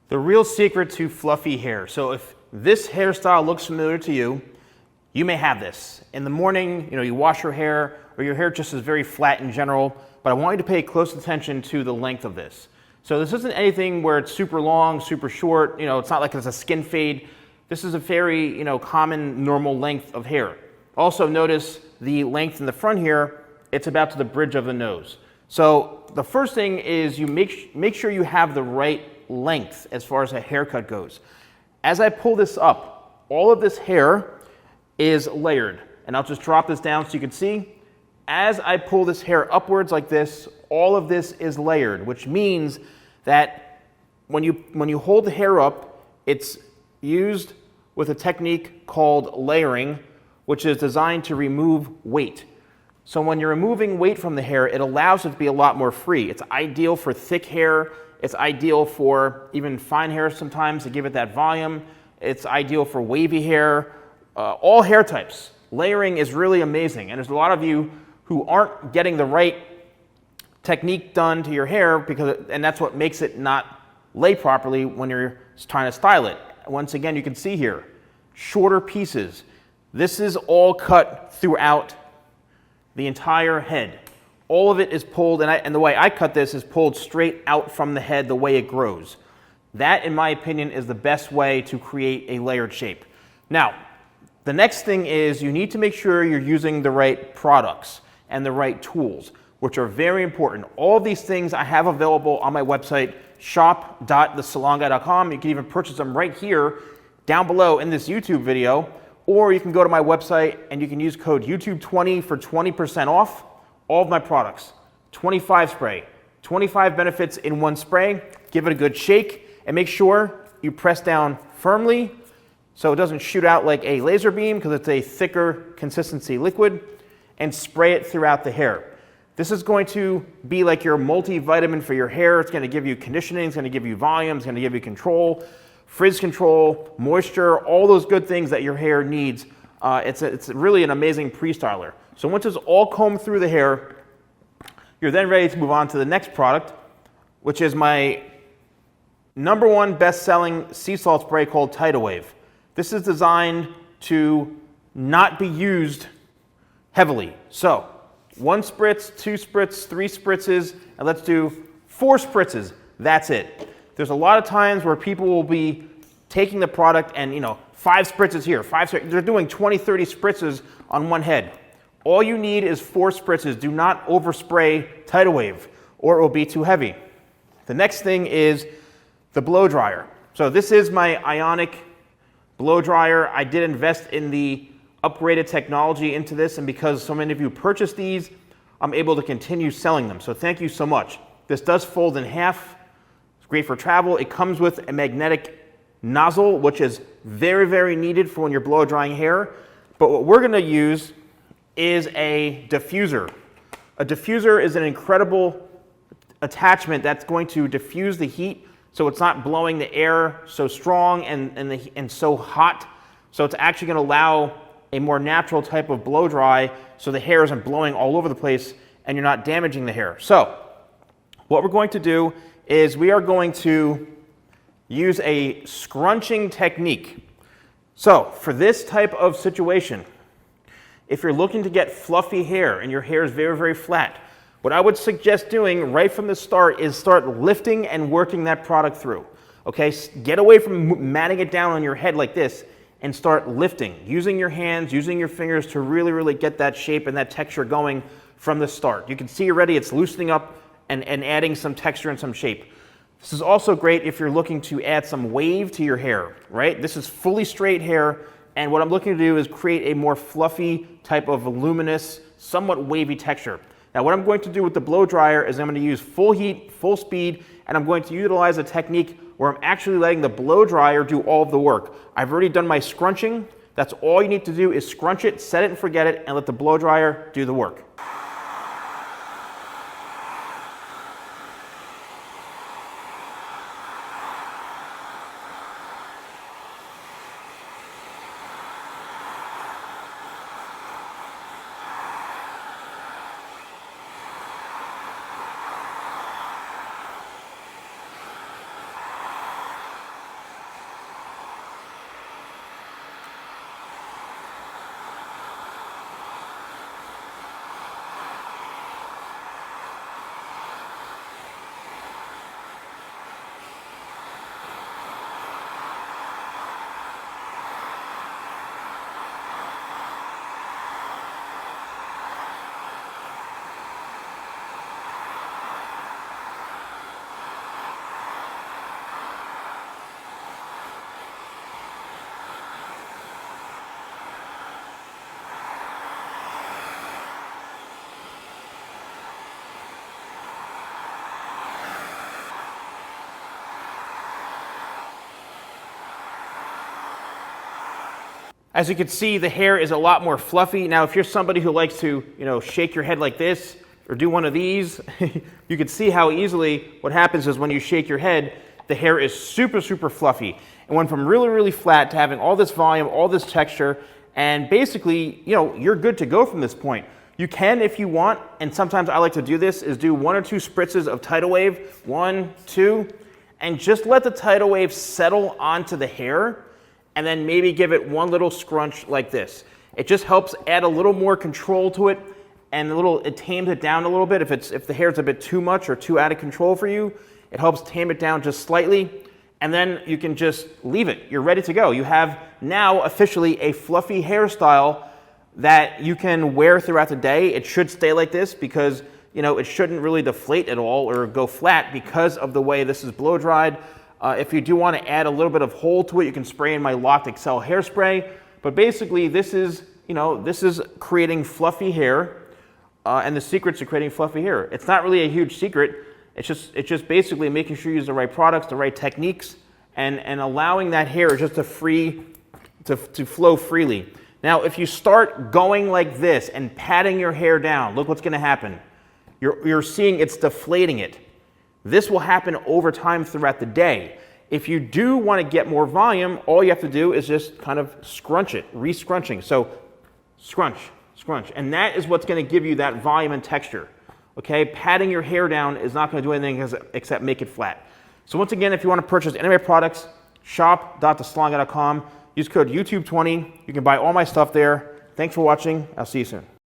The real secret to fluffy hair. So if this hairstyle looks familiar to you, you may have this. In the morning, you wash your hair, or your hair just is very flat in general, but I want you to pay close attention to the length of this. So this isn't anything where it's super long, super short, it's not like it's a skin fade. This is a very, common normal length of hair. Also notice the length in the front here, it's about to the bridge of the nose. So the first thing is you make sure you have the right length as far as a haircut goes. As I pull this up, all of this hair is layered. And I'll just drop this down so you can see. As I pull this hair upwards like this, all of this is layered, which means that when you hold the hair up, it's used with a technique called layering, which is designed to remove weight. So when you're removing weight from the hair, it allows it to be a lot more free. It's ideal for thick hair. It's ideal for even fine hair sometimes to give it that volume. It's ideal for wavy hair, all hair types. Layering is really amazing. And there's a lot of you who aren't getting the right technique done to your hair, and that's what makes it not lay properly when you're trying to style it. Once again, you can see here, shorter pieces. This is all cut throughout the entire head. All of it is pulled, and the way I cut this is pulled straight out from the head the way it grows. That, in my opinion, is the best way to create a layered shape. Now, the next thing is you need to make sure you're using the right products and the right tools, which are very important. All of these things I have available on my website, shop.thesalonguy.com. You can even purchase them right here down below in this YouTube video, or you can go to my website and you can use code YouTube20 for 20% off all of my products. 25 spray, 25 benefits in one spray. Give it a good shake and make sure you press down firmly so it doesn't shoot out like a laser beam because it's a thicker consistency liquid, and spray it throughout the hair. This is going to be like your multivitamin for your hair. It's going to give you conditioning, it's going to give you volume, it's going to give you control, frizz control, moisture, all those good things that your hair needs. It's really an amazing pre-styler. So once it's all combed through the hair, you're then ready to move on to the next product, which is my #1 best-selling sea salt spray called Tidal Wave. This is designed to not be used heavily. So 1 spritz, 2 spritz, 3 spritzes, and let's do 4 spritzes. That's it. There's a lot of times where people will be taking the product and 5 spritzes here, they're doing 20, 30 spritzes on one head. All you need is 4 spritzes. Do not overspray Tidal Wave or it will be too heavy. The next thing is the blow dryer. So this is my Ionic blow dryer. I did invest in the upgraded technology into this, and because so many of you purchased these, I'm able to continue selling them. So thank you so much. This does fold in half. It's great for travel. It comes with a magnetic nozzle, which is very, very needed for when you're blow drying hair. But what we're going to use is a diffuser. A diffuser is an incredible attachment that's going to diffuse the heat so it's not blowing the air so strong and so hot. So it's actually going to allow a more natural type of blow dry so the hair isn't blowing all over the place and you're not damaging the hair. So what we're going to do is we are going to use a scrunching technique. So for this type of situation, if you're looking to get fluffy hair and your hair is very, very flat, what I would suggest doing right from the start is start lifting and working that product through. Okay, get away from matting it down on your head like this and start lifting, using your hands, using your fingers to really, really get that shape and that texture going from the start. You can see already it's loosening up and adding some texture and some shape. This is also great if you're looking to add some wave to your hair, right? This is fully straight hair, and what I'm looking to do is create a more fluffy type of voluminous, somewhat wavy texture. Now what I'm going to do with the blow dryer is I'm going to use full heat, full speed, and I'm going to utilize a technique where I'm actually letting the blow dryer do all of the work. I've already done my scrunching. That's all you need to do is scrunch it, set it and forget it, and let the blow dryer do the work. As you can see, the hair is a lot more fluffy. Now, if you're somebody who likes to, shake your head like this or do one of these, you can see how easily what happens is when you shake your head, the hair is super, super fluffy. It went from really, really flat to having all this volume, all this texture, and basically, you're good to go from this point. You can, if you want, and sometimes I like to do this, is do 1 or 2 spritzes of Tidal Wave, 1, 2, and just let the Tidal Wave settle onto the hair, and then maybe give it one little scrunch like this. It just helps add a little more control to it, and it tames it down a little bit. If the hair's a bit too much or too out of control for you, it helps tame it down just slightly, and then you can just leave it. You're ready to go. You have now officially a fluffy hairstyle that you can wear throughout the day. It should stay like this because it shouldn't really deflate at all or go flat because of the way this is blow dried. If you do want to add a little bit of hold to it, you can spray in my Locked Excel hairspray. But basically, this is creating fluffy hair, and the secrets to creating fluffy hair. It's not really a huge secret. It's just basically making sure you use the right products, the right techniques, and allowing that hair just to flow freely. Now, if you start going like this and patting your hair down, look what's going to happen. You're seeing it's deflating it. This will happen over time throughout the day. If you do want to get more volume, all you have to do is just kind of scrunch it, re-scrunching. So scrunch, scrunch. And that is what's going to give you that volume and texture. Okay, patting your hair down is not going to do anything except make it flat. So once again, if you want to purchase any of my products, shop.thesalonguy.com. Use code YouTube20. You can buy all my stuff there. Thanks for watching. I'll see you soon.